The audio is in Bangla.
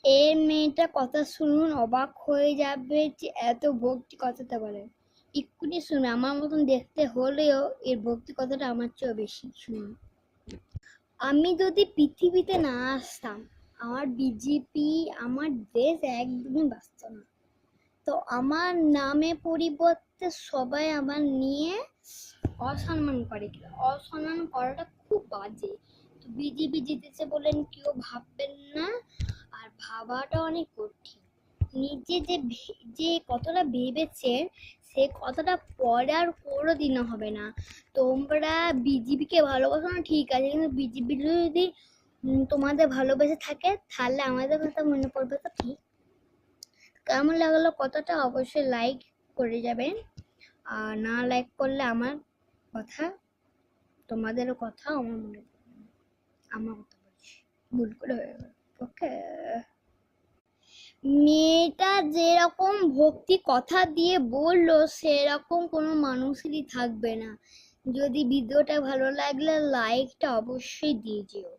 এর মেয়েটা কথা শুনুন, অবাক হয়ে যাবে যে এত ভক্তি কথাটা বলে। এক্ষুনি শুনে আমার মতন দেখতে হলেও এর ভক্তি কথাটা আমার চেয়েও বেশি। শুনুন, আমি যদি পৃথিবীতে না আসতাম, আমার বিজেপি, আমার দেশ একদমই বাঁচত না। তো আমার নামে পরিবর্তে সবাই আমার নিয়ে অসম্মান করে। অসম্মান করাটা খুব বাজে। তো বিজেপি জিতেছে বলেন কেউ ভাববেন না, আর ভাবাটা অনেক কঠিন। নিজে যে কতটা ভেবেছেন সে কতটা পরে আর কোনোদিনও হবে না। তোমরা বিজেপিকে ভালোবাসো না ঠিক আছে, কিন্তু বিজেপি যদি তোমাদের ভালোবেসে থাকে তাহলে আমাদের কথা মনে পড়বে তো ঠিক। কেমন লাগলো কথাটা অবশ্যই লাইক করে যাবেন, আর না লাইক করলে আমার কথা, তোমাদেরও কথা আমার মনে পড়বে না। আমার কথা বলছি, ভুল করে হয়ে গেল। ওকে, মেয়েটা যেরকম ভক্তি কথা দিয়ে বললো সেরকম কোনো মানুষেরই থাকবে না। যদি ভিডিওটা ভালো লাগলে লাইকটা অবশ্যই দিয়ে যেও।